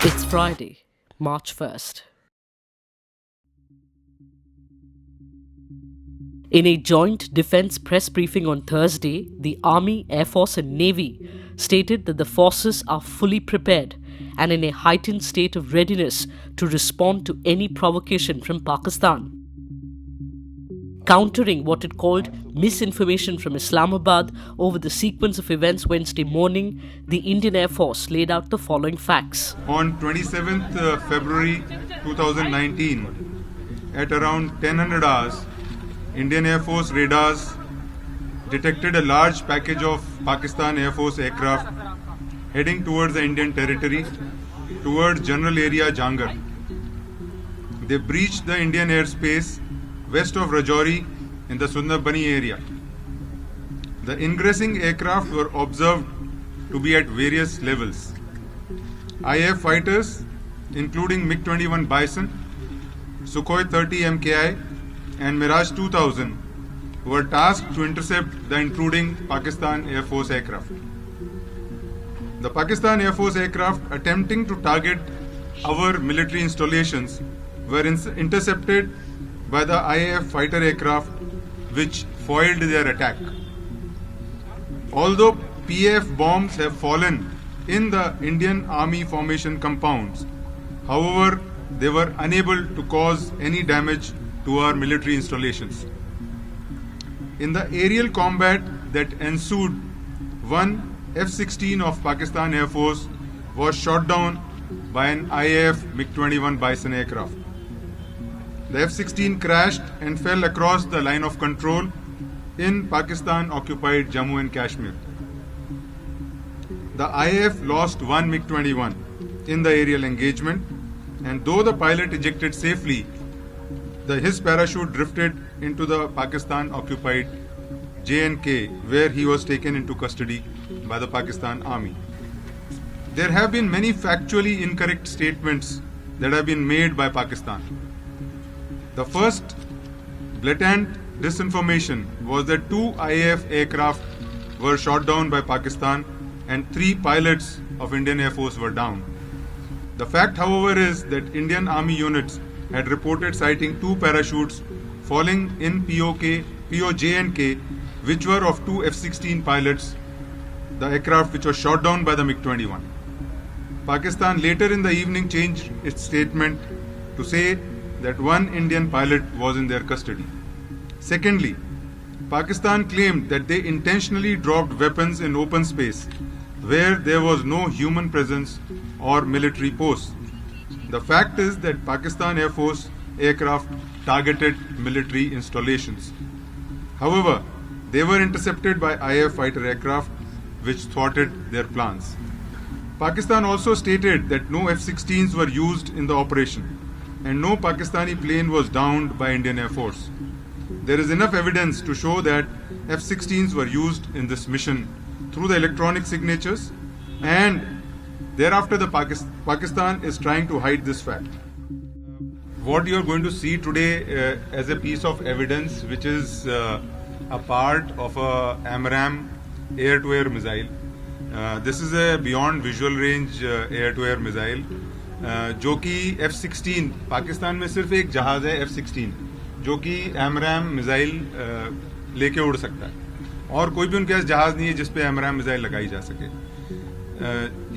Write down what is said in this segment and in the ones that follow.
It's Friday, March 1st. In a joint defense press briefing on Thursday, the Army, Air Force and Navy stated that the forces are fully prepared and in a heightened state of readiness to respond to any provocation from Pakistan. Countering what it called misinformation from Islamabad over the sequence of events Wednesday morning, the Indian Air Force laid out the following facts. On 27th February 2019, at around 1000 hours, Indian Air Force radars detected a large package of Pakistan Air Force aircraft heading towards the Indian territory, towards general area Jangar. They breached the Indian airspace west of Rajouri in the Sundarbani area. The ingressing aircraft were observed to be at various levels. IAF fighters, including MiG-21 Bison, Sukhoi 30 MKI and Mirage 2000, were tasked to intercept the intruding Pakistan Air Force aircraft. The Pakistan Air Force aircraft attempting to target our military installations were intercepted by the IAF fighter aircraft, which foiled their attack. Although PAF bombs have fallen in the Indian Army formation compounds, however, they were unable to cause any damage to our military installations. In the aerial combat that ensued, one F-16 of Pakistan Air Force was shot down by an IAF MiG-21 Bison aircraft. The F-16 crashed and fell across the line of control in Pakistan-occupied Jammu and Kashmir. The IAF lost one MiG-21 in the aerial engagement, and though the pilot ejected safely, his parachute drifted into the Pakistan-occupied J&K, where he was taken into custody by the Pakistan Army. There have been many factually incorrect statements that have been made by Pakistan. The first blatant disinformation was that 2 IAF aircraft were shot down by Pakistan and 3 pilots of Indian Air Force were down. The fact, however, is that Indian Army units had reported sighting 2 parachutes falling in POJ&K, which were of 2 F-16 pilots, the aircraft which was shot down by the MiG-21. Pakistan later in the evening changed its statement to say that 1 Indian pilot was in their custody. Secondly, Pakistan claimed that they intentionally dropped weapons in open space where there was no human presence or military posts. The fact is that Pakistan Air Force aircraft targeted military installations. However, they were intercepted by IAF fighter aircraft, which thwarted their plans. Pakistan also stated that no F-16s were used in the operation and no Pakistani plane was downed by Indian Air Force. There is enough evidence to show that F-16s were used in this mission through the electronic signatures, and thereafter the Pakistan is trying to hide this fact. What you are going to see today as a piece of evidence, which is a part of a AMRAAM air-to-air missile. This is a beyond visual range air-to-air missile, जो कि F-16 Pakistan में सिर्फ एक जहाज है F-16 जो कि AMRAAM missile लेके उड़ सकता है, और कोई भी उनके पास जहाज नहीं है जिस पे AMRAAM मिसाइल लगाई जा सके.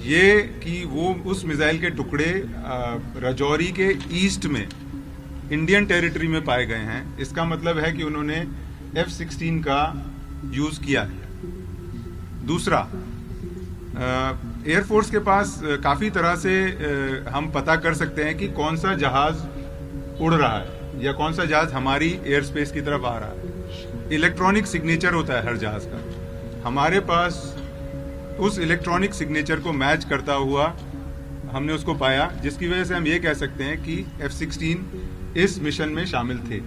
ये कि वो उस मिसाइल के टुकड़े राजौरी के ईस्ट में इंडियन टेरिटरी में पाए गए हैं, इसका मतलब है कि उन्होंने F-16 का यूज किया है. दूसरा, एयरफोर्स के पास काफी तरह से हम पता कर सकते हैं कि कौन सा जहाज उड़ रहा है या कौन सा जहाज हमारी एयर स्पेस की तरफ आ रहा है. इलेक्ट्रॉनिक सिग्नेचर होता है हर जहाज का. हमारे पास उस इलेक्ट्रॉनिक सिग्नेचर को मैच करता हुआ हमने उसको पाया, जिसकी वजह से हम ये कह सकते हैं कि F-16 इस मिशन में शामिल थे.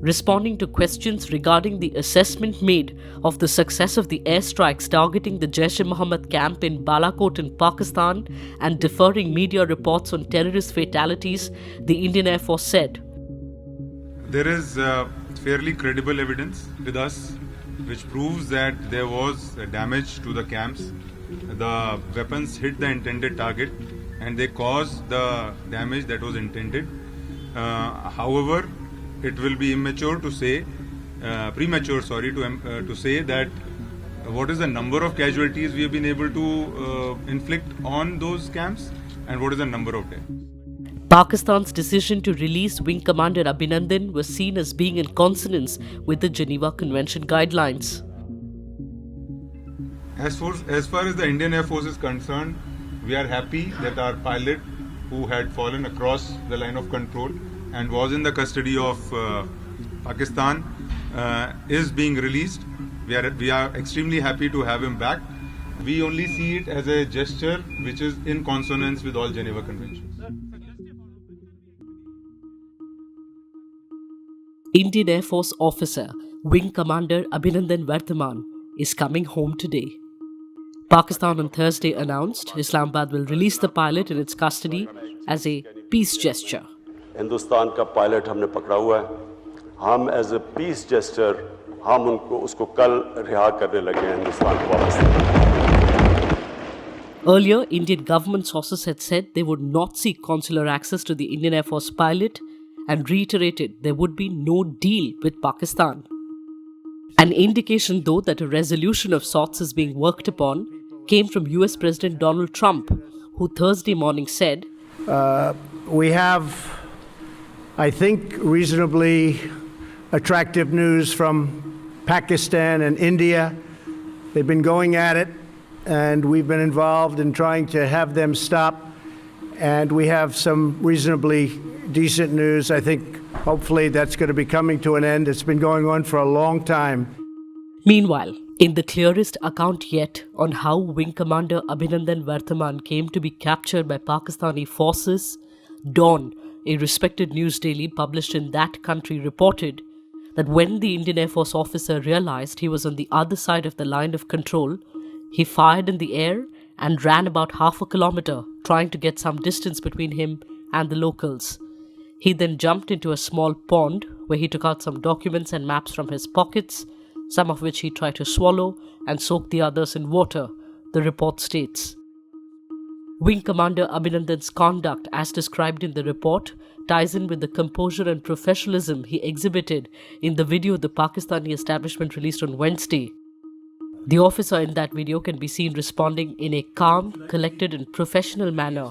Responding to questions regarding the assessment made of the success of the airstrikes targeting the Jaish-e-Mohammed camp in Balakot in Pakistan and deferring media reports on terrorist fatalities, the Indian Air Force said, There is fairly credible evidence with us which proves that there was damage to the camps. The weapons hit the intended target and they cause the damage that was intended. However, it will be premature, to say that what is the number of casualties we have been able to inflict on those camps and what is the number of deaths. Pakistan's decision to release Wing Commander Abhinandan was seen as being in consonance with the Geneva Convention guidelines. As far as the Indian Air Force is concerned, we are happy that our pilot, who had fallen across the line of control and was in the custody of Pakistan, is being released. We are extremely happy to have him back. We only see it as a gesture which is in consonance with all Geneva Conventions. Indian Air Force officer Wing Commander Abhinandan Vardhaman is coming home today. Pakistan on Thursday announced Islamabad will release the pilot in its custody as a peace gesture. Hindustan का pilot हमने पकड़ा हुआ है. हम as a piece gesture हम उसको कल रिहा करने लगे हैं हिंदुस्तान को वापस. Earlier, Indian government sources had said they would not seek consular access to the Indian Air Force pilot and reiterated there would be no deal with Pakistan. An indication, though, that a resolution of sorts is being worked upon came from US President Donald Trump, who Thursday morning said, We have, I think, reasonably attractive news from Pakistan and India. They've been going at it, and we've been involved in trying to have them stop. And we have some reasonably decent news. I think hopefully that's going to be coming to an end. It's been going on for a long time. Meanwhile, in the clearest account yet on how Wing Commander Abhinandan Vardhaman came to be captured by Pakistani forces, Dawn, a respected news daily published in that country, reported that when the Indian Air Force officer realized he was on the other side of the line of control, he fired in the air and ran about half a kilometer, trying to get some distance between him and the locals. He then jumped into a small pond where he took out some documents and maps from his pockets, some of which he tried to swallow and soaked the others in water, the report states. Wing Commander Abhinandan's conduct, as described in the report, ties in with the composure and professionalism he exhibited in the video the Pakistani establishment released on Wednesday. The officer in that video can be seen responding in a calm, collected and professional manner.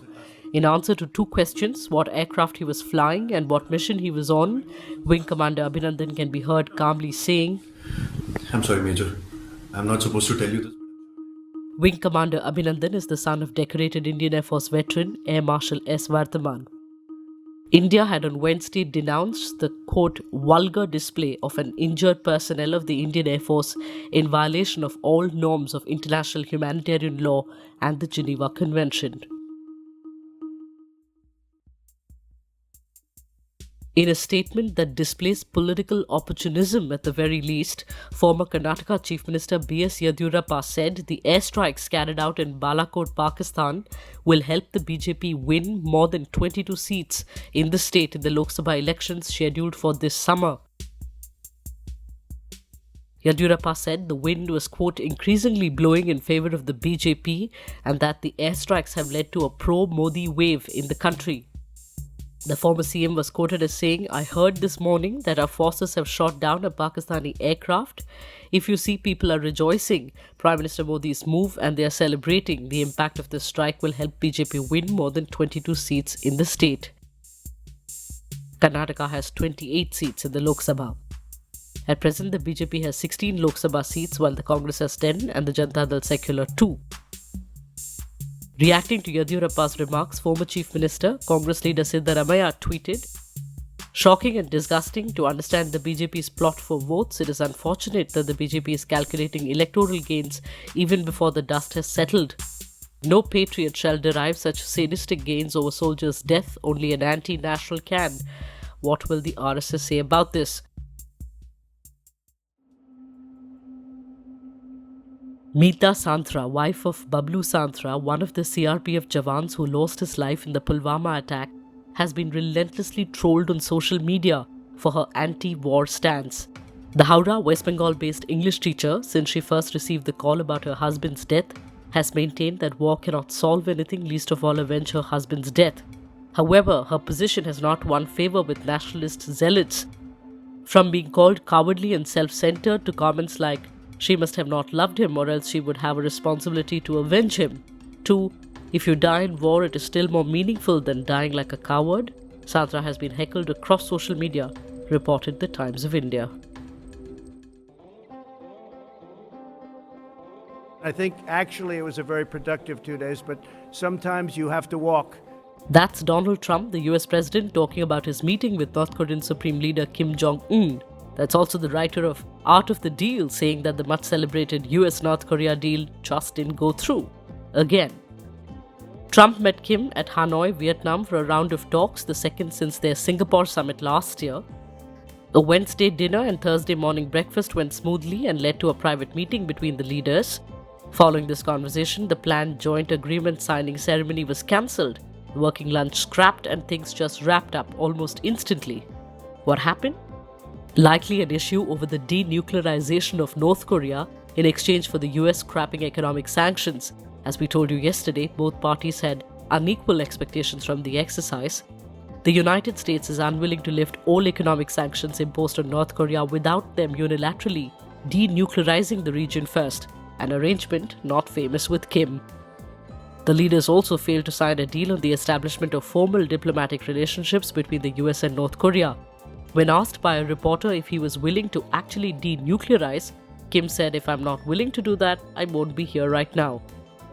In answer to two questions, what aircraft he was flying and what mission he was on, Wing Commander Abhinandan can be heard calmly saying, I'm sorry, Major. I'm not supposed to tell you this. Wing Commander Abhinandan is the son of decorated Indian Air Force veteran Air Marshal S. Vardhaman. India had on Wednesday denounced the, quote, vulgar display of an injured personnel of the Indian Air Force in violation of all norms of international humanitarian law and the Geneva Convention. In a statement that displays political opportunism at the very least, former Karnataka Chief Minister B.S. Yediyurappa said the airstrikes carried out in Balakot, Pakistan will help the BJP win more than 22 seats in the state in the Lok Sabha elections scheduled for this summer. Yediyurappa said the wind was, quote, increasingly blowing in favour of the BJP and that the airstrikes have led to a pro-Modi wave in the country. The former CM was quoted as saying, I heard this morning that our forces have shot down a Pakistani aircraft. If you see people are rejoicing, Prime Minister Modi's move and they are celebrating, the impact of this strike will help BJP win more than 22 seats in the state. Karnataka has 28 seats in the Lok Sabha. At present, the BJP has 16 Lok Sabha seats while the Congress has 10 and the Janata Dal Secular 2. Reacting to Yediyurappa's remarks, former Chief Minister, Congress leader Siddaramaiah tweeted, shocking and disgusting to understand the BJP's plot for votes. It is unfortunate that the BJP is calculating electoral gains even before the dust has settled. No patriot shall derive such sadistic gains over soldiers' death, only an anti-national can. What will the RSS say about this? Meeta Santra, wife of Bablu Santra, one of the CRPF jawans who lost his life in the Pulwama attack, has been relentlessly trolled on social media for her anti-war stance. The Howrah, West Bengal-based English teacher, since she first received the call about her husband's death, has maintained that war cannot solve anything, least of all avenge her husband's death. However, her position has not won favor with nationalist zealots. From being called cowardly and self-centered to comments like, she must have not loved him or else she would have a responsibility to avenge him, to, if you die in war it is still more meaningful than dying like a coward, Sandra has been heckled across social media, reported the Times of India. I think actually it was a very productive 2 days, but sometimes you have to walk. That's Donald Trump, the US president, talking about his meeting with North Korean Supreme Leader Kim Jong-un. That's also the writer of Art of the Deal, saying that the much celebrated US-North Korea deal just didn't go through. Again. Trump met Kim at Hanoi, Vietnam for a round of talks, the second since their Singapore summit last year. A Wednesday dinner and Thursday morning breakfast went smoothly and led to a private meeting between the leaders. Following this conversation, the planned joint agreement signing ceremony was cancelled. The working lunch scrapped and things just wrapped up almost instantly. What happened? Likely an issue over the denuclearization of North Korea in exchange for the US scrapping economic sanctions. As we told you yesterday, both parties had unequal expectations from the exercise. The United States is unwilling to lift all economic sanctions imposed on North Korea without them unilaterally denuclearizing the region first, an arrangement not famous with Kim. The leaders also failed to sign a deal on the establishment of formal diplomatic relationships between the US and North Korea. When asked by a reporter if he was willing to actually denuclearize, Kim said, "If I'm not willing to do that, I won't be here right now."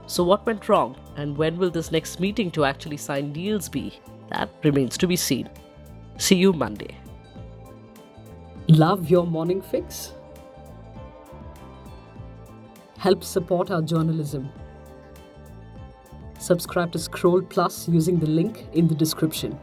So what went wrong, and when will this next meeting to actually sign deals be? That remains to be seen. See you Monday. Love your morning fix? Help support our journalism. Subscribe to Scroll Plus using the link in the description.